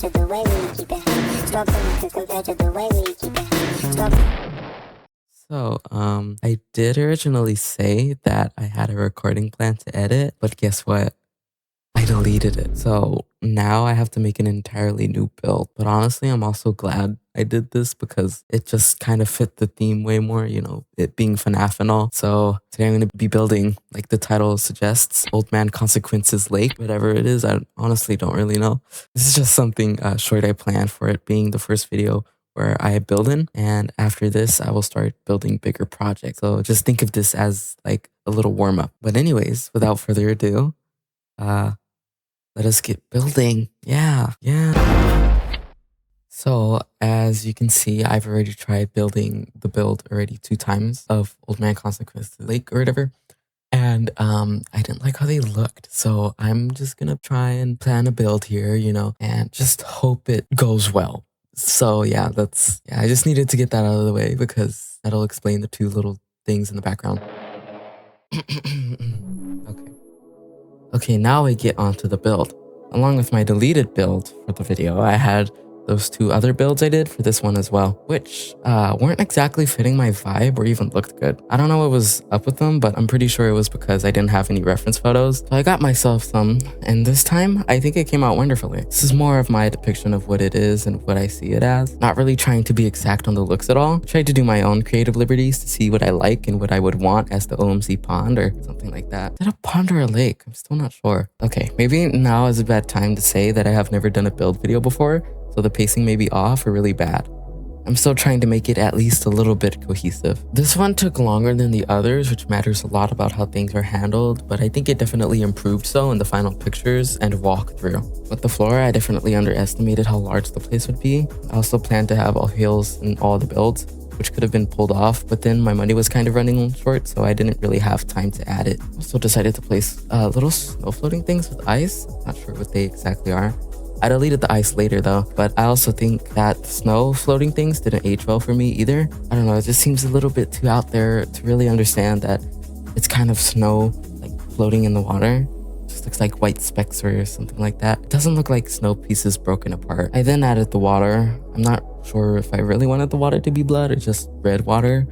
to the way we keep it. Struggling compared to the way we keep it. Struggling. So, I did originally say that I had a recording plan to edit, but guess what? I deleted it. So now I have to make an entirely new build. But honestly, I'm also glad I did this because it just kind of fit the theme way more, it being FNAF and all. So today I'm going to be building, like the title suggests, Old Man Consequences Lake, whatever it is. I honestly don't really know. This is just something short I planned for it being the first video where I build in. And after this, I will start building bigger projects. So just think of this as like a little warm up. But anyways, without further ado, let us get building. Yeah. So as you can see, I've already tried building the build already 2 times of Old Man Consequences Lake or whatever. And I didn't like how they looked. So I'm just gonna try and plan a build here, and just hope it goes well. So yeah, I just needed to get that out of the way because that'll explain the 2 little things in the background. Okay, now we get onto the build. Along with my deleted build for the video, I had those 2 other builds I did for this one as well, which weren't exactly fitting my vibe or even looked good. I don't know what was up with them, but I'm pretty sure it was because I didn't have any reference photos. So I got myself some, and this time I think it came out wonderfully. This is more of my depiction of what it is and what I see it as. Not really trying to be exact on the looks at all. I tried to do my own creative liberties to see what I like and what I would want as the OMC pond or something like that. Is it a pond or a lake? I'm still not sure. Okay, maybe now is a bad time to say that I have never done a build video before, so the pacing may be off or really bad. I'm still trying to make it at least a little bit cohesive. This one took longer than the others, which matters a lot about how things are handled, but I think it definitely improved so in the final pictures and walkthrough. With the floor, I definitely underestimated how large the place would be. I also planned to have all hills in all the builds, which could have been pulled off, but then my money was kind of running short, so I didn't really have time to add it. Also decided to place little snow floating things with ice. Not sure what they exactly are. I deleted the ice later though, but I also think that snow floating things didn't age well for me either. I don't know, it just seems a little bit too out there to really understand that it's kind of snow like floating in the water. It just looks like white specks or something like that. It doesn't look like snow pieces broken apart. I then added the water. I'm not sure if I really wanted the water to be blood or just red water,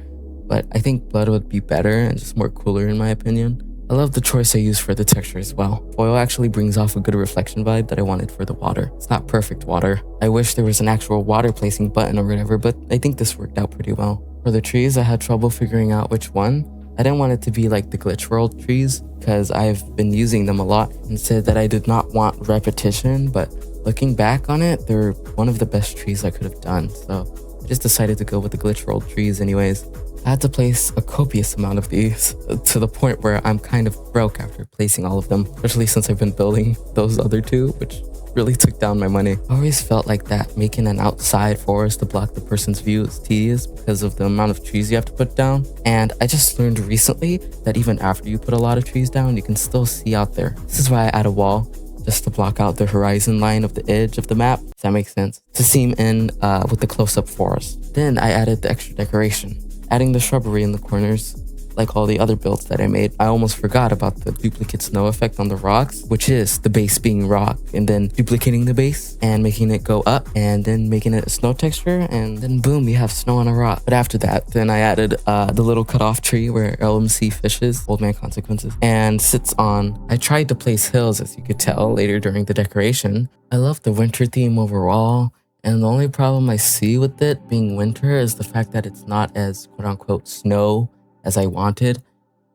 but I think blood would be better and just more cooler in my opinion. I love the choice I used for the texture as well. Foil actually brings off a good reflection vibe that I wanted for the water. It's not perfect water. I wish there was an actual water placing button or whatever, but I think this worked out pretty well. For the trees, I had trouble figuring out which one. I didn't want it to be like the Glitch World trees because I've been using them a lot and said that I did not want repetition, but looking back on it, they're one of the best trees I could have done. So I just decided to go with the Glitch World trees anyways. I had to place a copious amount of these to the point where I'm kind of broke after placing all of them, especially since I've been building those other 2, which really took down my money. I always felt like that making an outside forest to block the person's view is tedious because of the amount of trees you have to put down. And I just learned recently that even after you put a lot of trees down, you can still see out there. This is why I add a wall, just to block out the horizon line of the edge of the map, if that makes sense, to seam in with the close-up forest. Then I added the extra decoration, adding the shrubbery in the corners. Like all the other builds that I made, I almost forgot about the duplicate snow effect on the rocks, which is the base being rock and then duplicating the base and making it go up and then making it a snow texture, and then boom, you have snow on a rock. But after that, then I added the little cutoff tree where LMC fishes, Old Man Consequences, and sits on. I tried to place hills, as you could tell later during the decoration. I love the winter theme overall, and the only problem I see with it being winter is the fact that it's not as quote-unquote snow as I wanted.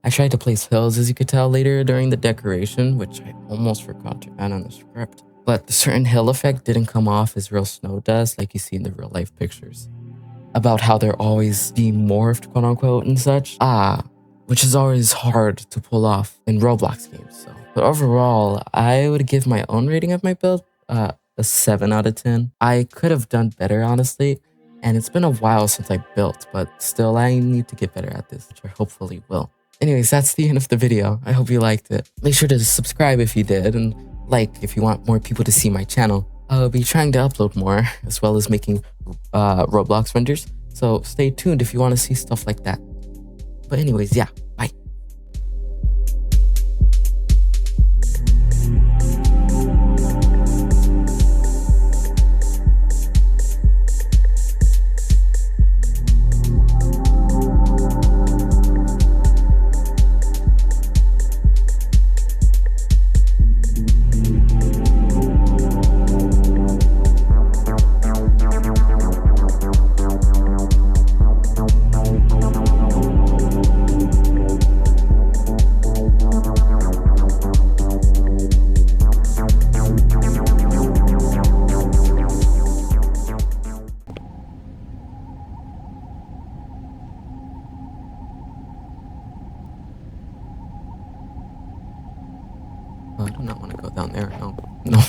I tried to place hills, as you could tell later during the decoration, which I almost forgot to add on the script. But the certain hill effect didn't come off as real snow does, like you see in the real life pictures. About how they're always demorphed, quote unquote, and such. Which is always hard to pull off in Roblox games. So, but overall, I would give my own rating of my build a 7 out of 10. I could have done better, honestly. And it's been a while since I built, but still I need to get better at this, which I hopefully will. Anyways, that's the end of the video. I hope you liked it. Make sure to subscribe if you did, and like if you want more people to see my channel. I'll be trying to upload more, as well as making Roblox renders. So stay tuned if you want to see stuff like that. But anyways, yeah. Bye. not want to go down there. No.